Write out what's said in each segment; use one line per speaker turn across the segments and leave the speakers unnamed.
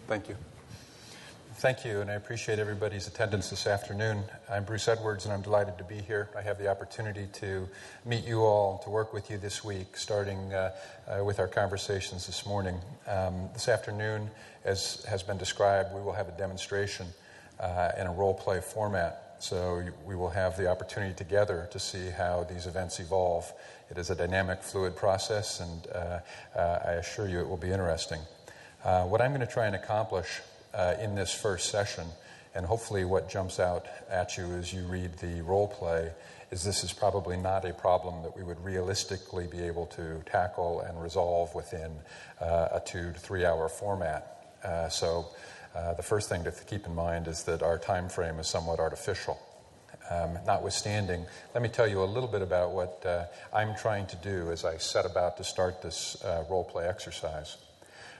Thank you. Thank you, and I appreciate everybody's attendance this afternoon. I'm Bruce Edwards, and I'm delighted to be here. I have the opportunity to meet you all, to work with you this week, starting with our conversations this morning. This afternoon, as has been described, we will have a demonstration in a role-play format. So we will have the opportunity together to see how these events evolve. It is a dynamic, fluid process, and I assure you it will be interesting. What I'm going to try and accomplish in this first session, and hopefully what jumps out at you as you read the role play, is this is probably not a problem that we would realistically be able to tackle and resolve within a 2 to 3 hour format. So the first thing to keep in mind is that our time frame is somewhat artificial. Notwithstanding, let me tell you a little bit about what I'm trying to do as I set about to start this role play exercise.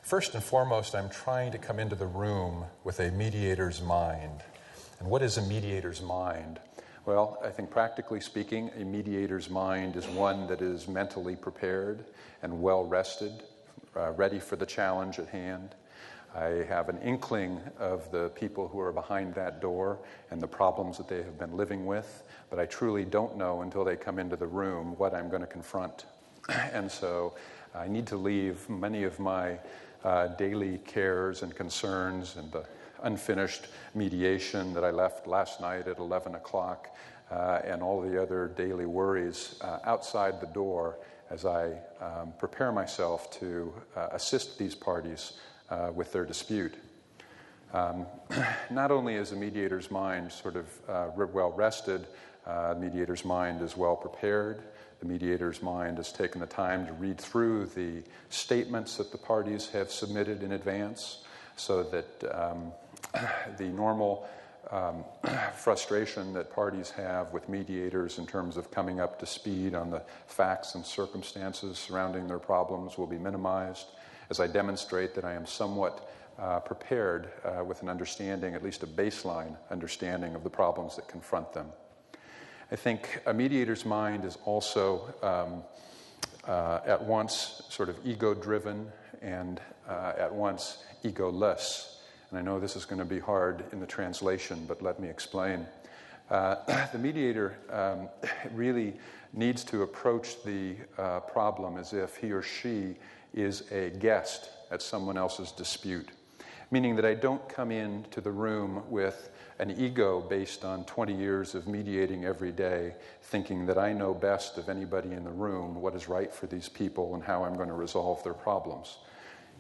First and foremost, I'm trying to come into the room with a mediator's mind. And what is a mediator's mind? Well, I think practically speaking, a mediator's mind is one that is mentally prepared and well-rested, ready for the challenge at hand. I have an inkling of the people who are behind that door and the problems that they have been living with, but I truly don't know until they come into the room what I'm going to confront. And so I need to leave many of my daily cares and concerns and the unfinished mediation that I left last night at 11 o'clock and all the other daily worries outside the door as I prepare myself to assist these parties with their dispute. Not only is a mediator's mind sort of well-rested, the mediator's mind is well-prepared. The mediator's mind has taken the time to read through the statements that the parties have submitted in advance so that the normal frustration that parties have with mediators in terms of coming up to speed on the facts and circumstances surrounding their problems will be minimized as I demonstrate that I am somewhat prepared with an understanding, at least a baseline understanding of the problems that confront them. I think a mediator's mind is also at once sort of ego-driven and at once egoless. And I know this is going to be hard in the translation, but let me explain. The mediator really needs to approach the problem as if he or she is a guest at someone else's dispute, meaning that I don't come into the room with an ego based on 20 years of mediating every day, thinking that I know best of anybody in the room what is right for these people and how I'm going to resolve their problems.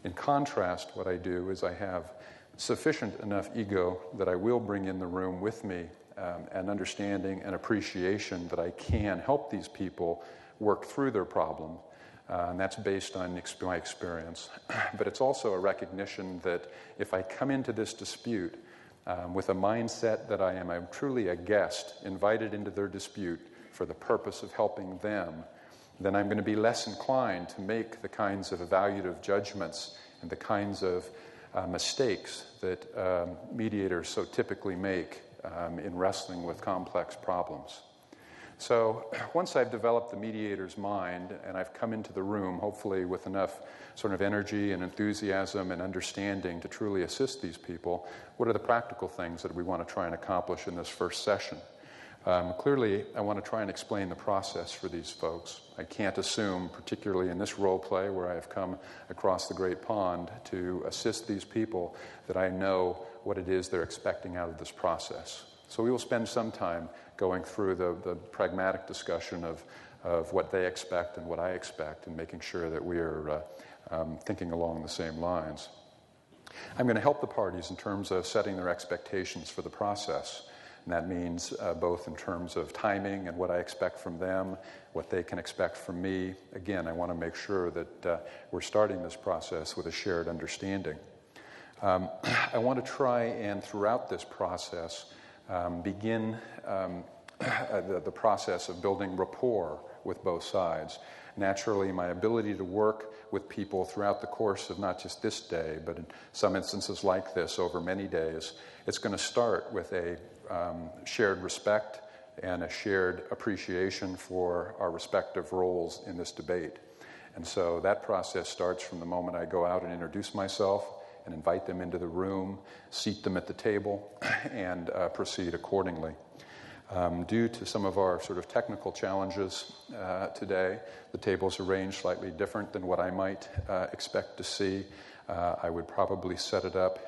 In contrast, what I do is I have sufficient enough ego that I will bring in the room with me an understanding and appreciation that I can help these people work through their problem. And that's based on my experience. But it's also a recognition that if I come into this dispute with a mindset that I'm truly a guest invited into their dispute for the purpose of helping them, then I'm going to be less inclined to make the kinds of evaluative judgments and the kinds of mistakes that mediators so typically make in wrestling with complex problems. So once I've developed the mediator's mind and I've come into the room, hopefully with enough sort of energy and enthusiasm and understanding to truly assist these people, what are the practical things that we want to try and accomplish in this first session? Clearly, I want to try and explain the process for these folks. I can't assume, particularly in this role play where I have come across the great pond to assist these people, that I know what it is they're expecting out of this process. So we will spend some time going through the pragmatic discussion of what they expect and what I expect and making sure that we are thinking along the same lines. I'm going to help the parties in terms of setting their expectations for the process. And that means both in terms of timing and what I expect from them, what they can expect from me. Again, I want to make sure that we're starting this process with a shared understanding. I want to try and throughout this process begin the process of building rapport with both sides. Naturally, my ability to work with people throughout the course of not just this day, but in some instances like this over many days, it's going to start with a shared respect and a shared appreciation for our respective roles in this debate. And so that process starts from the moment I go out and introduce myself and invite them into the room, seat them at the table, and proceed accordingly. Due to some of our sort of technical challenges today, the table's arranged slightly different than what I might expect to see. I would probably set it up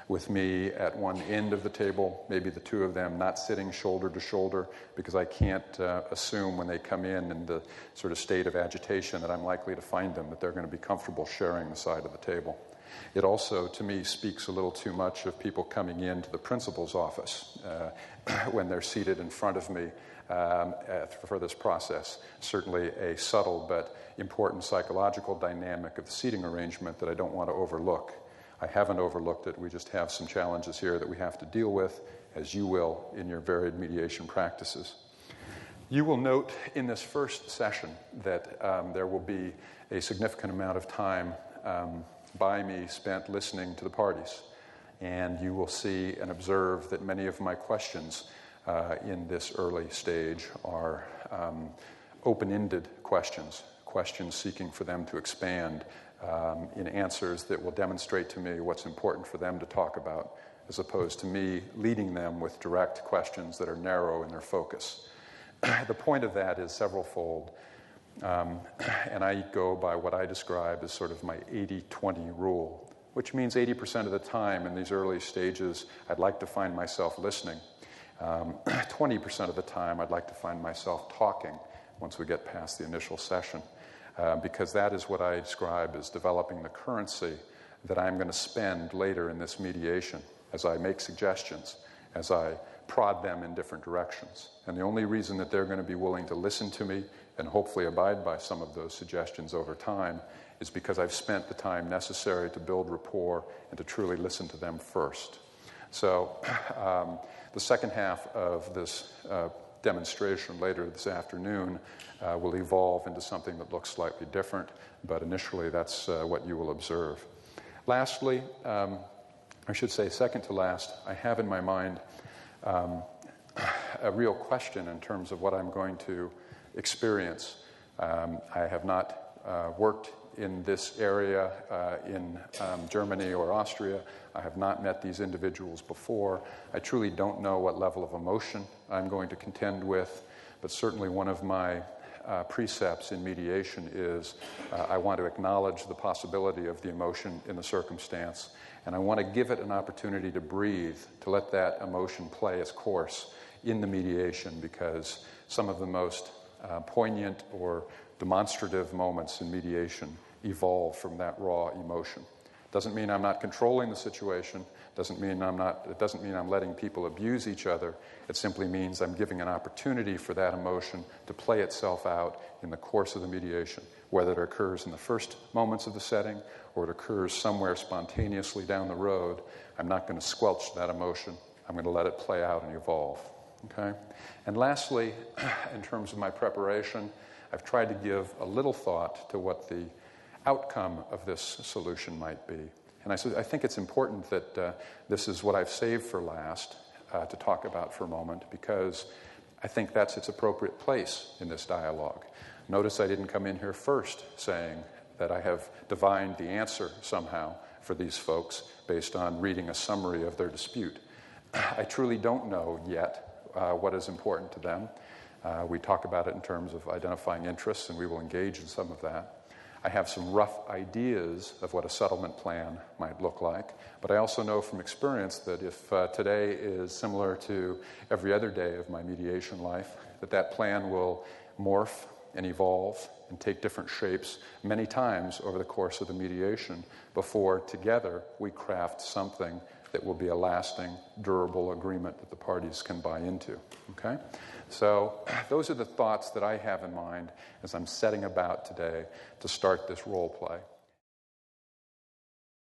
with me at one end of the table, maybe the two of them not sitting shoulder to shoulder, because I can't assume when they come in the sort of state of agitation that I'm likely to find them, that they're going to be comfortable sharing the side of the table. It also, to me, speaks a little too much of people coming into the principal's office when they're seated in front of me for this process. Certainly a subtle but important psychological dynamic of the seating arrangement that I don't want to overlook. I haven't overlooked it. We just have some challenges here that we have to deal with, as you will in your varied mediation practices. You will note in this first session that there will be a significant amount of time by me spent listening to the parties. And you will see and observe that many of my questions in this early stage are open-ended questions seeking for them to expand in answers that will demonstrate to me what's important for them to talk about, as opposed to me leading them with direct questions that are narrow in their focus. The point of that is severalfold, and I go by what I describe as sort of my 80-20 rule, which means 80% of the time in these early stages I'd like to find myself listening. 20% of the time I'd like to find myself talking once we get past the initial session. Because that is what I describe as developing the currency that I'm going to spend later in this mediation as I make suggestions, as I prod them in different directions. And the only reason that they're going to be willing to listen to me and hopefully abide by some of those suggestions over time is because I've spent the time necessary to build rapport and to truly listen to them first. So the second half of this demonstration later this afternoon will evolve into something that looks slightly different, but initially that's what you will observe. Lastly, I should say second to last, I have in my mind a real question in terms of what I'm going to experience. I have not worked in this area in Germany or Austria. I have not met these individuals before. I truly don't know what level of emotion I'm going to contend with, but certainly one of my precepts in mediation is I want to acknowledge the possibility of the emotion in the circumstance, and I want to give it an opportunity to breathe, to let that emotion play its course in the mediation, because some of the most poignant or demonstrative moments in mediation evolve from that raw emotion. Doesn't mean I'm not controlling the situation. Doesn't mean I'm letting people abuse each other. It simply means I'm giving an opportunity for that emotion to play itself out in the course of the mediation, whether it occurs in the first moments of the setting or it occurs somewhere spontaneously down the road. I'm not going to squelch that emotion. I'm going to let it play out and evolve. Okay? And lastly, in terms of my preparation, I've tried to give a little thought to what the outcome of this solution might be. And I think it's important that this is what I've saved for last to talk about for a moment, because I think that's its appropriate place in this dialogue. Notice I didn't come in here first saying that I have divined the answer somehow for these folks based on reading a summary of their dispute. I truly don't know yet what is important to them. We talk about it in terms of identifying interests, and we will engage in some of that. I have some rough ideas of what a settlement plan might look like, but I also know from experience that if today is similar to every other day of my mediation life, that plan will morph and evolve and take different shapes many times over the course of the mediation before together we craft something that will be a lasting, durable agreement that the parties can buy into. Okay? So those are the thoughts that I have in mind as I'm setting about today to start this role play.